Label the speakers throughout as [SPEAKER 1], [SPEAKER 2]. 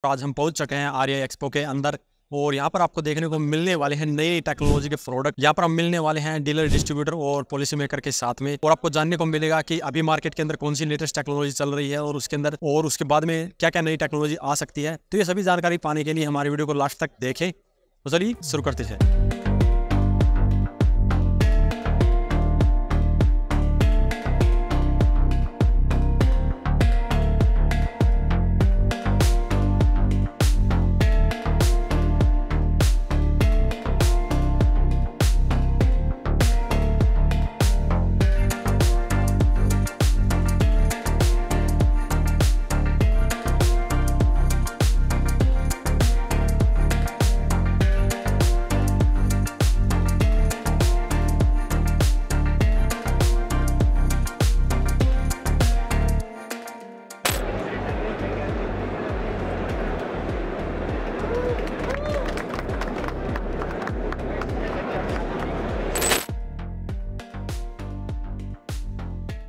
[SPEAKER 1] आज हम पहुंच चुके हैं आर्या एक्सपो के अंदर और यहाँ पर आपको देखने को मिलने वाले हैं नई टेक्नोलॉजी के प्रोडक्ट। यहाँ पर हम मिलने वाले हैं डीलर, डिस्ट्रीब्यूटर और पॉलिसी मेकर के साथ में, और आपको जानने को मिलेगा कि अभी मार्केट के अंदर कौन सी लेटेस्ट टेक्नोलॉजी चल रही है और उसके अंदर और उसके बाद में क्या क्या नई टेक्नोलॉजी आ सकती है। तो ये सभी जानकारी पाने के लिए हमारी वीडियो को लास्ट तक देखें। तो चलिए शुरू करते हैं।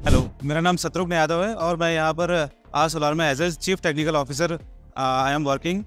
[SPEAKER 2] हेलो, मेरा नाम शत्रुघ्न यादव है और मैं यहाँ पर आज सोलार में as a chief technical officer I am working.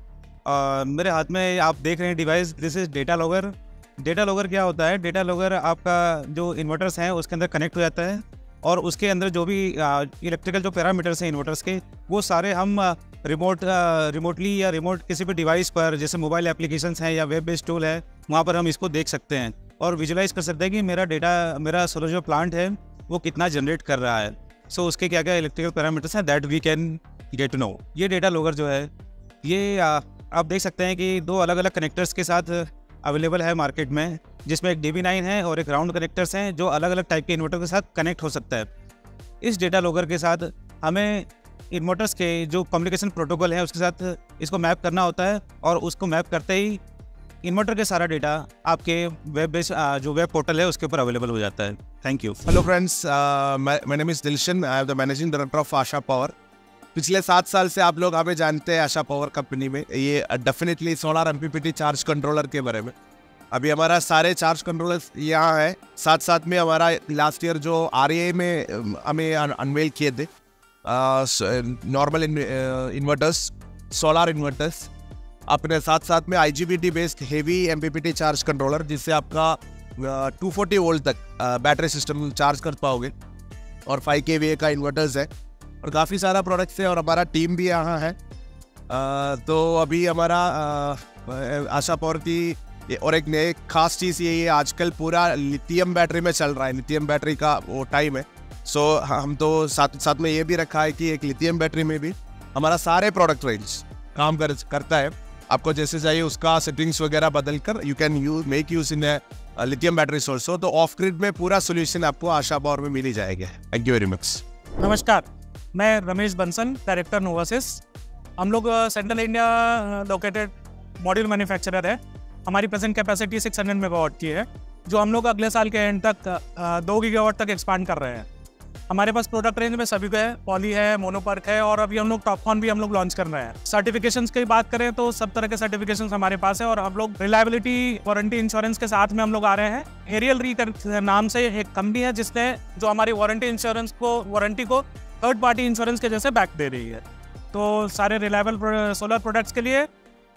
[SPEAKER 2] मेरे हाथ में आप देख रहे हैं device, this is data logger. Data logger क्या होता है? डेटा लॉगर आपका जो इन्वर्टर्स हैं उसके अंदर कनेक्ट हो जाता है और उसके अंदर जो भी इलेक्ट्रिकल जो पैरामीटर्स हैं इन्वर्टर्स के, वो सारे हम रिमोटली या रिमोट किसी भी डिवाइस पर, जैसे मोबाइल एप्लीकेशंस हैं या वेब बेस्ड टूल है, वहाँ पर हम इसको देख सकते हैं और विजुलाइज कर सकते हैं कि मेरा सोलर जो प्लांट है वो कितना जनरेट कर रहा है। सो उसके क्या क्या इलेक्ट्रिकल पैरामीटर्स हैं that we can get to know. ये डेटा लॉगर जो है ये आप देख सकते हैं कि दो अलग अलग कनेक्टर्स के साथ अवेलेबल है मार्केट में, जिसमें एक DB9 है और एक राउंड कनेक्टर्स हैं जो अलग अलग टाइप के इन्वर्टर के साथ कनेक्ट हो सकता है। इस डेटा लॉगर के साथ हमें इन्वर्टर्स के जो कम्युनिकेशन प्रोटोकॉल है उसके साथ इसको मैप करना होता है और उसको मैप करते ही इन्वर्टर के सारा डेटा आपके वेब बेस्ड जो वेब पोर्टल है उसके ऊपर अवेलेबल हो जाता है। Thank you.
[SPEAKER 3] Hello friends, my name is Dilshan. I am the managing director of Asha power. पिछले 7 साल से आप लोग हमें जानते हैं आशा पावर कंपनी में। ये definitely solar MPPT charge controller के बारे में। अभी हमारा सारे चार्ज कंट्रोलर्स यहाँ है, साथ साथ में हमारा लास्ट ईयर जो RA में हमें अनवेल किए थे नॉर्मल इन्वर्टर्स, सोलर इन्वर्टर्स, अपने साथ साथ में IGBT based heavy MPPT charge controller, जिससे आपका 240 वोल्ट तक बैटरी सिस्टम चार्ज कर पाओगे, और 5 kVA का इन्वर्टर्स है और काफ़ी सारा प्रोडक्ट्स है और हमारा टीम भी यहाँ है। तो अभी हमारा आशा पावर की और एक नई खास चीज़ ये आजकल पूरा लिथियम बैटरी में चल रहा है, लिथियम बैटरी का वो टाइम है। सो हम तो साथ साथ में ये भी रखा है कि एक लिथियम बैटरी में भी हमारा सारे प्रोडक्ट रेंज काम करता है। आपको जैसे चाहिए उसका सेटिंग्स वगैरह बदल कर you can make use in lithium battery source हो, तो ऑफ ग्रिड में पूरा सोल्यूशन आपको आशा पावर में मिल ही जाएगा। Thank you very much.
[SPEAKER 4] नमस्कार, मैं रमेश बंसल, डायरेक्टर नोवासिस। हम लोग central India located module manufacturer है। हमारी प्रेजेंट कैपेसिटी 600 मेगावाट की है, जो हम लोग अगले साल के एंड तक 2 गीगावाट तक एक्सपांड कर रहे हैं। हमारे पास प्रोडक्ट रेंज में सभी का है, पॉली है, मोनोपर्क है और अभी हम लोग टॉपकॉन भी हम लोग लॉन्च कर रहे हैं। सर्टिफिकेशंस की बात करें तो सब तरह के सर्टिफिकेशंस हमारे पास है और हम लोग रिलायबिलिटी वारंटी इंश्योरेंस के साथ में हम लोग आ रहे हैं। एरियल री नाम से एक कंपनी है जिसने जो हमारी वारंटी को थर्ड पार्टी इंश्योरेंस के जैसे बैक दे रही है। तो सारे रिलायबल सोलर प्रोडक्ट्स के लिए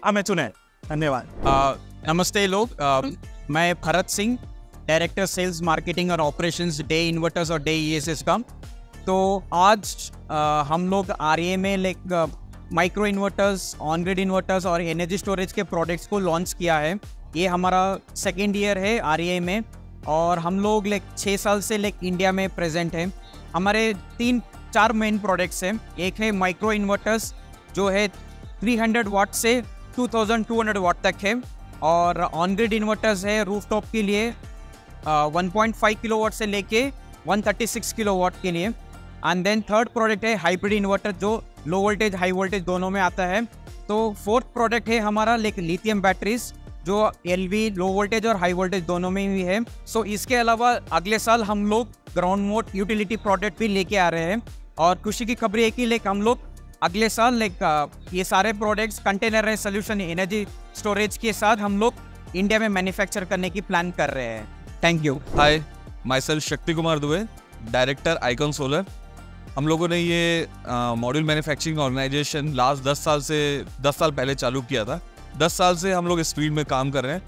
[SPEAKER 4] हमें चुने। धन्यवाद।
[SPEAKER 5] नमस्ते लोग, मैं Bharat Singh, director sales marketing और ऑपरेशंस डे इन्वर्टर्स और डे ESS का। तो आज हम लोग RA में micro inverters, on grid inverters और एनर्जी स्टोरेज के प्रोडक्ट्स को लॉन्च किया है। ये हमारा 2nd ईयर है RA में और हम लोग 6 साल से इंडिया में प्रेजेंट हैं। हमारे 3-4 मेन प्रोडक्ट्स हैं। एक है माइक्रो इन्वर्टर्स जो है 300 वाट से 2200 वाट तक है, और ऑन ग्रिड इन्वर्टर्स है रूफटॉप के लिए 1.5 किलोवाट से लेके 136 किलोवाट के लिए। एंड देन थर्ड प्रोडक्ट है हाइब्रिड इन्वर्टर जो लो वोल्टेज हाई वोल्टेज दोनों में आता है। तो फोर्थ प्रोडक्ट है हमारा लिथियम बैटरीज जो LV लो वोल्टेज और हाई वोल्टेज दोनों में ही है। सो इसके अलावा अगले साल हम लोग ग्राउंड मोड यूटिलिटी प्रोडक्ट भी लेके आ रहे हैं और खुशी की खबर है कि हम लोग अगले साल ये सारे products containerise solution energy storage के साथ हम लोग इंडिया में मैन्युफैक्चर करने की प्लान कर रहे हैं। Thank you.
[SPEAKER 6] Hi, myself Shakti Kumar Dubey, director icon solar. हम लोगों ने ये मॉड्यूल मैन्युफैक्चरिंग ऑर्गेनाइजेशन लास्ट 10 साल पहले चालू किया था। 10 साल से हम लोग इस फील्ड में काम कर रहे हैं।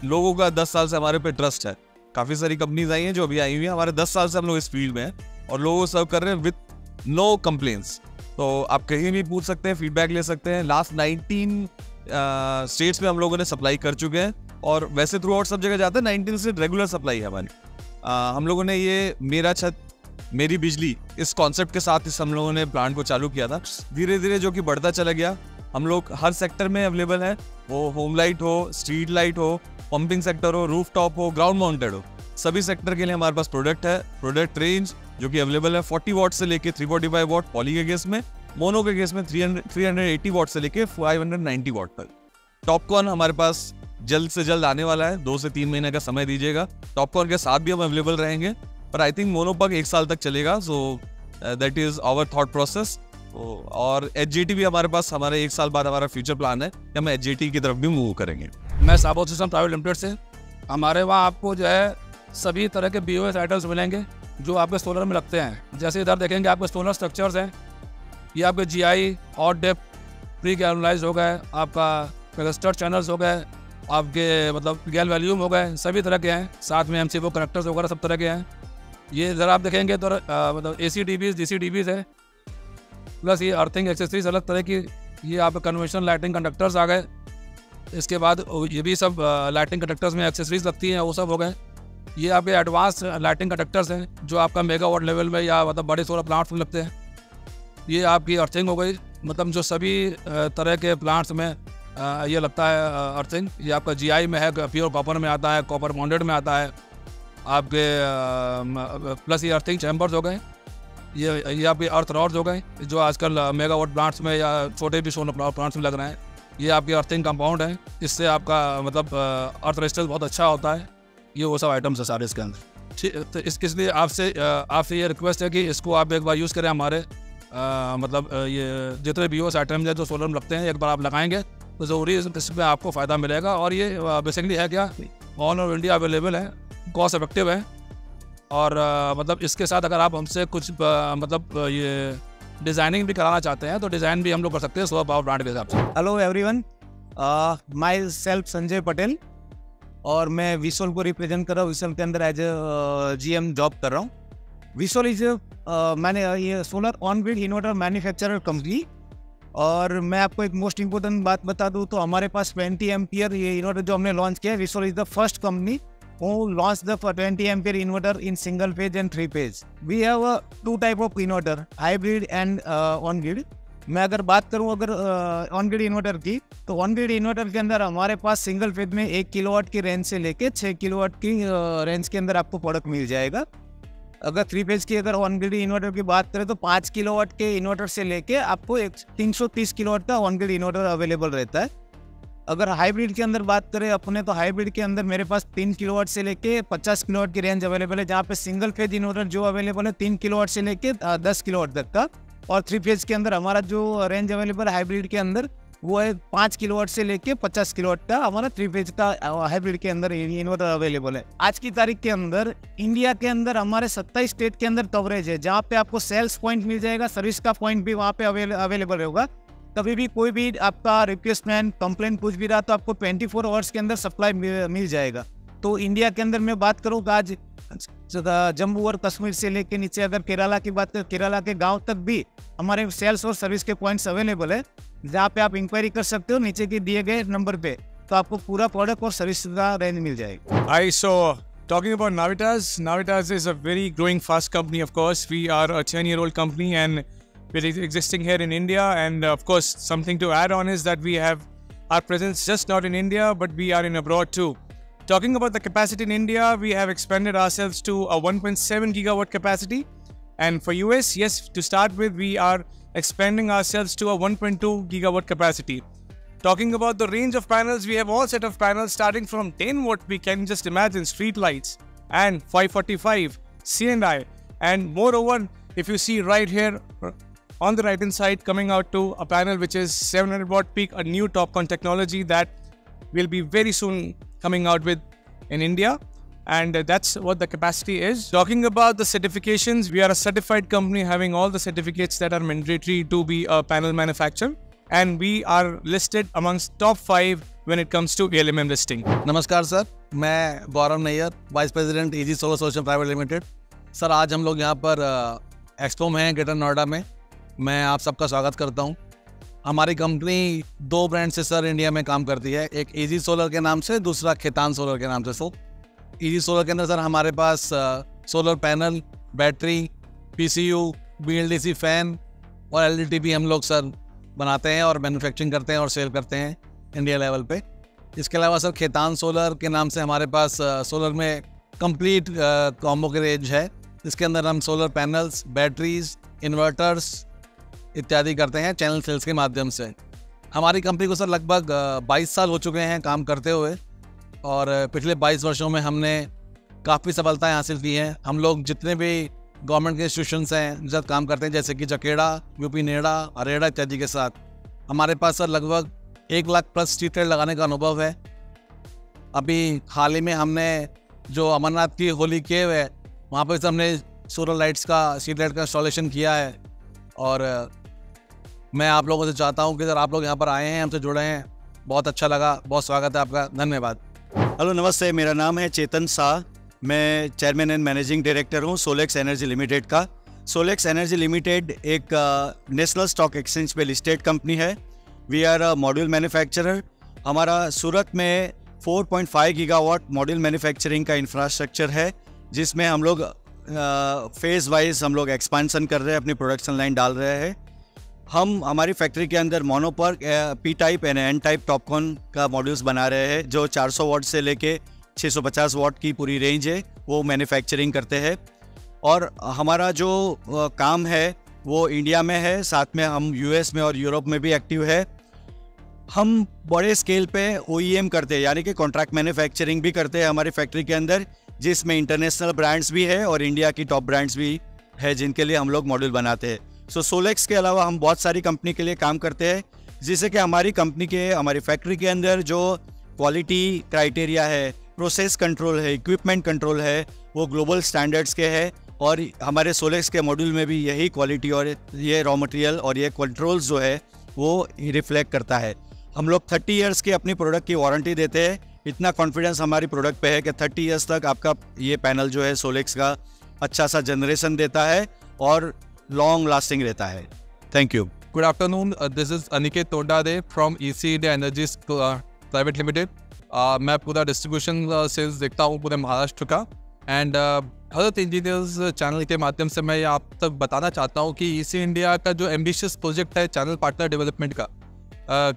[SPEAKER 6] लोगों का 10 साल से हमारे पे ट्रस्ट है। काफ़ी सारी कंपनीज आई हैं जो अभी आई हुई हैं। हमारे 10 साल से हम लोग इस फील्ड में हैं और लोगों को सर्व कर रहे हैं विथ नो कंप्लेंट्स। तो आप कहीं भी पूछ सकते हैं, फीडबैक ले सकते हैं। लास्ट 19 स्टेट्स में हम लोगों ने सप्लाई कर चुके हैं और वैसे थ्रू आउट सब जगह जाते हैं। 19 से रेगुलर सप्लाई है हमारी। हम लोगों ने ये मेरा छत मेरी बिजली इस कॉन्सेप्ट के साथ हम लोगों ने प्लांट को चालू किया था। धीरे धीरे जो कि बढ़ता चला गया। हम लोग हर सेक्टर में अवेलेबल है, वो होम लाइट हो, स्ट्रीट लाइट हो, पंपिंग सेक्टर हो, रूफ टॉप हो, ग्राउंड माउंटेड हो, सभी सेक्टर के लिए हमारे पास प्रोडक्ट है। प्रोडक्ट रेंज जो कि अवेलेबल है 40 वॉट से लेके 345 वॉट पॉली के केस में, मोनो के केस में 380 वॉट से लेके 590 वॉट तक। टॉपकॉर्न हमारे पास जल्द से जल्द आने वाला है, 2 से 3 महीने का समय दीजिएगा। टॉपकॉर्न के साथ भी हम अवेलेबल रहेंगे, पर आई थिंक मोनोपग 1 साल तक चलेगा। So that is our thought process. और HJT भी हमारे पास, हमारे 1 साल बाद हमारा फ्यूचर प्लान है कि हम HJT की तरफ भी मूव करेंगे।
[SPEAKER 7] मैं साबो सिस्टम प्राइवेट लिमिटेड से। हमारे वहाँ आपको जो है सभी तरह के BOS आइटम्स मिलेंगे जो आपके सोलर में लगते हैं। जैसे इधर देखेंगे आपके सोलर स्ट्रक्चर्स हैं, ये आपके GI, hot dip, pre galvanize हो गए, आपका क्लस्टर चैनल्स हो गए, आपके मतलब गैल वैल्यूम हो गए, सभी तरह के हैं। साथ में MCO कनेक्टर्स वगैरह सब तरह के हैं। ये इधर आप देखेंगे तो मतलब AC-DBs, DC-DBs है, प्लस ये अर्थिंग एक्सेसरीज अलग तरह की। ये आपके कन्वेंशनल लाइटिंग कंडक्टर्स आ गए। इसके बाद ये भी सब लाइटिंग कंडक्टर्स में एक्सेसरीज लगती हैं, वो सब हो गए। ये आपके एडवांस लाइटिंग कंडक्टर्स हैं जो आपका मेगावाट लेवल में या मतलब बड़े सोलर प्लांट्स में लगते हैं। ये आपकी अर्थिंग हो गई, मतलब जो सभी तरह के प्लांट्स में ये लगता है अर्थिंग। ये आपका GI में है, प्योर कॉपर में आता है, कॉपर बॉन्डेड में आता है आपके। प्लस ये अर्थिंग चैम्बर्स हो गए, ये आपके अर्थ रॉड्स हो गए जो आजकल मेगावाट प्लांट्स में या छोटे भी सोलर प्लांट्स में लग रहे हैं। ये आपकी अर्थिंग कंपाउंड है, इससे आपका मतलब अर्थ रेजिस्टेंस बहुत अच्छा होता है। ये वो सब आइटम्स है सारे इसके अंदर। ठीक, तो इसलिए आपसे ये रिक्वेस्ट है कि इसको आप एक बार यूज़ करें। हमारे मतलब ये जितने BOS आइटम्स हैं जो सोलर में लगते हैं, एक बार आप लगाएंगे तो ज़रूरी इसमें आपको फ़ायदा मिलेगा। और ये बेसिकली है क्या, ऑल ओवर इंडिया अवेलेबल है, कॉस्ट इफेक्टिव है। और मतलब इसके साथ अगर आप हमसे कुछ मतलब ये डिज़ाइनिंग भी कराना चाहते हैं तो डिज़ाइन भी हम लोग कर सकते हैं सोलर पावर ब्रांड के हिसाब से।
[SPEAKER 2] Hello everyone, my self Sanjay Patel और मैं विसोल को रिप्रेजेंट कर रहा हूँ। विसोल के अंदर एज ए GM जॉब कर रहा हूँ। विसोल इज मैंने ये solar on grid inverter manufacturer company. और मैं आपको एक मोस्ट इंपॉर्टेंट बात बता दूँ तो हमारे पास 20 एम्पियर ये इन्वर्टर जो हमने लॉन्च किया है, Visol is the first company who launched the 20 ampere inverter in single phase and 3 phase. We have 2 type of inverter, hybrid and on grid. मैं अगर बात करूं अगर ऑन ग्रिड इन्वर्टर की, तो ऑन ग्रिड इन्वर्टर के अंदर हमारे पास सिंगल फेज में 1 किलोवाट की रेंज से लेके 6 किलोवाट की रेंज के अंदर आपको प्रोडक्ट मिल जाएगा। अगर 3 फेज की अगर ऑन ग्रिड इन्वर्टर की बात करें तो 5 किलोवाट के इन्वर्टर से लेके आपको 330 किलोवाट का ऑन ग्रिड इन्वर्टर अवेलेबल रहता है। अगर हाइब्रिड के अंदर बात करें अपने, तो हाइब्रिड के अंदर मेरे पास 3 किलोवाट से लेके 50 किलोवाट की रेंज अवेलेबल है, जहाँ पे सिंगल फेज इन्वर्टर जो अवेलेबल है 3 किलोवाट से लेके 10 किलोवाट तक का। और 3 फेज के अंदर हमारा जो रेंज अवेलेबल है हाइब्रिड के अंदर वो है 5 किलोवाट से लेके 50 किलोवाट का हमारा 3 फेज का हाइब्रिड के अंदर इन्वर्टर अवेलेबल है। आज की तारीख के अंदर इंडिया के अंदर हमारे 27 स्टेट के अंदर कवरेज है, जहाँ पे आपको सेल्स पॉइंट मिल जाएगा, सर्विस का पॉइंट भी वहाँ पे अवेलेबल होगा। कभी भी कोई भी आपका रिक्वेस्टमेंट कंप्लेंट कुछ भी रहा तो आपको 24 आवर्स के अंदर सप्लाई मिल जाएगा। तो इंडिया के अंदर मैं बात करूँ आज जम्मू और कश्मीर से लेके नीचे अगर केरला की बात करें, केरला के गांव तक भी हमारे सेल्स और सर्विस के पॉइंट्स अवेलेबल है, जहाँ पे आप इंक्वायरी कर सकते हो नीचे के दिए गए नंबर पे, तो आपको पूरा प्रोडक्ट और सर्विस का रेंज मिल जाएगी।
[SPEAKER 8] Hi, so talking about Navitas is a very growing fast company. Of course, we are a 10-year-old company and we're existing here in India. And of course, something to add on is that we have our presence just not in India, but we are in abroad too. Talking about the capacity in India, we have expanded ourselves to a 1.7 gigawatt capacity. And for US, yes, to start with, we are expanding ourselves to a 1.2 gigawatt capacity. Talking about the range of panels, we have all set of panels starting from 10 watt, we can just imagine street lights, and 545, C&I. And moreover, if you see right here on the right hand side, coming out to a panel which is 700 watt peak, a new TOPCon technology that will be very soon coming out with in India. and that's what the capacity is. Talking about the certifications, we are a certified company having all the certificates that are mandatory to be a panel manufacturer, and we are listed amongst top 5 when it comes to ALMM listing.
[SPEAKER 9] नमस्कार sir, मैं Gaurav Nayyar, vice president EG solar solution private limited. Sir आज हम लोग यहाँ पर expo में हैं greater Noida में। मैं आप सबका स्वागत करता हूँ। हमारी कंपनी 2 ब्रांड से सर इंडिया में काम करती है, एक EG सोलर के नाम से, दूसरा खेतान सोलर के नाम से। सर EG सोलर के अंदर सर हमारे पास solar panel, battery, PCU, BLDC fan और LDTV हम लोग सर बनाते हैं और मैन्युफैक्चरिंग करते हैं और सेल करते हैं इंडिया लेवल पे। इसके अलावा सर खेतान सोलर के नाम से हमारे पास सोलर में कंप्लीट कॉम्बो की रेंज है। इसके अंदर हम सोलर पैनल्स, बैटरीज, इन्वर्टर्स इत्यादि करते हैं चैनल सेल्स के माध्यम से। हमारी कंपनी को सर लगभग 22 साल हो चुके हैं काम करते हुए, और पिछले 22 वर्षों में हमने काफ़ी सफलताएं हासिल की हैं। हम लोग जितने भी गवर्नमेंट के इंस्टीट्यूशंस हैं जिनके साथ काम करते हैं, जैसे कि जकेड़ा, यूपी नेड़ा, अरेड़ा इत्यादि के साथ, हमारे पास सर लगभग 1 लाख प्लस स्ट्रीट लाइट लगाने का अनुभव है। अभी हाल ही में हमने जो अमरनाथ की होली किए हुए है, वहाँ पर हमने सोलर लाइट्स का, स्ट्रीट लाइट का इंस्टॉलेशन किया है। और मैं आप लोगों से चाहता हूँ कि सर आप लोग यहाँ पर आए हैं, हमसे जुड़े हैं, बहुत अच्छा लगा, बहुत स्वागत है आपका, धन्यवाद।
[SPEAKER 10] हेलो नमस्ते, मेरा नाम है चेतन शाह, मैं चेयरमैन एंड मैनेजिंग डायरेक्टर हूँ सोलेक्स एनर्जी लिमिटेड का। सोलेक्स एनर्जी लिमिटेड एक नेशनल स्टॉक एक्सचेंज पे लिस्टेड कंपनी है। We are a module manufacturer. हमारा सूरत में 4.5 गीगावाट मॉड्यूल मैन्युफैक्चरिंग का इंफ्रास्ट्रक्चर है, जिसमें हम लोग फेज़ वाइज हम लोग एक्सपांसन कर रहे हैं, अपनी प्रोडक्शन लाइन डाल रहे हैं। हम हमारी फैक्ट्री के अंदर monoperc, P type and N type topcon का मॉड्यूल्स बना रहे हैं, जो 400 वाट से लेके 650 वाट की पूरी रेंज है, वो मैन्युफैक्चरिंग करते हैं। और हमारा जो काम है वो इंडिया में है, साथ में हम यूएस में और यूरोप में भी एक्टिव है। हम बड़े स्केल पे OEM करते हैं, यानी कि कॉन्ट्रैक्ट मैन्युफैक्चरिंग भी करते हैं हमारी फैक्ट्री के अंदर, जिसमें इंटरनेशनल ब्रांड्स भी है और इंडिया की टॉप ब्रांड्स भी है जिनके लिए हम लोग मॉड्यूल बनाते हैं। सोलेक्स के अलावा हम बहुत सारी कंपनी के लिए काम करते हैं, जिससे कि हमारी कंपनी के, हमारी फैक्ट्री के अंदर जो क्वालिटी क्राइटेरिया है, प्रोसेस कंट्रोल है, इक्विपमेंट कंट्रोल है, वो ग्लोबल स्टैंडर्ड्स के है। और हमारे सोलेक्स के मॉड्यूल में भी यही क्वालिटी और ये रॉ मटेरियल और ये कंट्रोल्स जो है वो रिफ्लेक्ट करता है। हम लोग 30 ईयर्स की अपनी प्रोडक्ट की वारंटी देते हैं। इतना कॉन्फिडेंस हमारी प्रोडक्ट पे है कि 30 ईयर्स तक आपका ये पैनल जो है सोलेक्स का अच्छा सा जनरेशन देता है और लॉन्ग लास्टिंग रहता है। Thank you.
[SPEAKER 6] Good afternoon. This is Aniket Tondade from EC India Energies Private Limited. मैं पूरा डिस्ट्रीब्यूशन सेल्स देखता हूँ पूरे महाराष्ट्र का, एंड हज़रत इंजीनियर्स चैनल के माध्यम से मैं आप तक बताना चाहता हूँ कि EC इंडिया का जो एम्बिशियस प्रोजेक्ट है चैनल पार्टनर डेवलपमेंट का,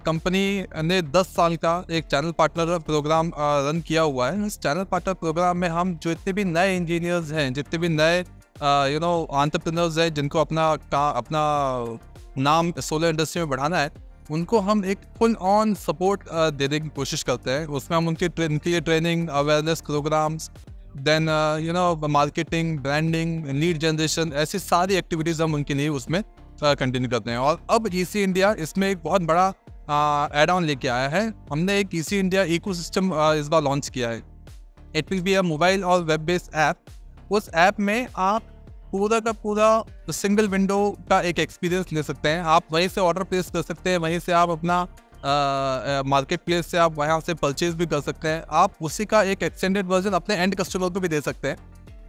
[SPEAKER 6] कंपनी ने 10 साल का एक चैनल पार्टनर प्रोग्राम रन किया हुआ है। इस चैनल पार्टनर प्रोग्राम में हम जो इतने भी नए इंजीनियर्स हैं, जितने भी नए एंटरप्रेन्योर्स हैं जिनको अपना नाम सोलर इंडस्ट्री में बढ़ाना है, उनको हम एक फुल ऑन सपोर्ट देने की कोशिश करते हैं। उसमें हम उनके लिए training, awareness programs, then marketing, branding, lead generation, ऐसी सारी एक्टिविटीज़ हम उनके लिए उसमें कंटिन्यू करते हैं। और अब EC इंडिया इसमें एक बहुत बड़ा एड ऑन लेके आया है। हमने एक EC इंडिया इकोसिस्टम इस बार लॉन्च किया है। It will be a mobile और वेब बेस्ड ऐप। उस ऐप में आप पूरा का पूरा सिंगल विंडो का एक एक्सपीरियंस ले सकते हैं। आप वहीं से ऑर्डर प्लेस कर सकते हैं, वहीं से आप अपना मार्केट प्लेस से आप वहाँ से परचेज भी कर सकते हैं। आप उसी का एक एक्सटेंडेड वर्जन अपने एंड कस्टमर को भी दे सकते हैं।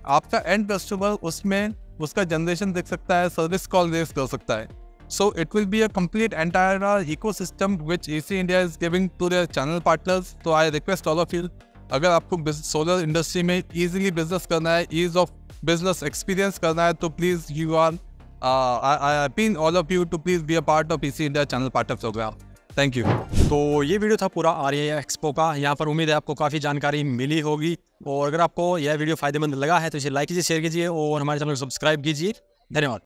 [SPEAKER 6] आपका एंड कस्टमर उसमें उसका जनरेशन देख सकता है, सर्विस कॉल रेस कर सकता है। So it will be a complete entire ecosystem which EC India is giving to their channel partners. तो I request all of you, अगर आपको सोलर इंडस्ट्री में ईजिली बिजनेस करना है, ईज ऑफ बिजनेस एक्सपीरियंस करना है, तो please you are I appeal all of you to please be a part of EC India channel partner program. Thank you.
[SPEAKER 1] तो ये वीडियो था पूरा REI एक्सपो का। यहाँ पर उम्मीद है आपको काफ़ी जानकारी मिली होगी, और अगर आपको यह वीडियो फ़ायदेमंद लगा है तो इसे लाइक कीजिए, शेयर कीजिए और हमारे चैनल को सब्सक्राइब कीजिए। धन्यवाद।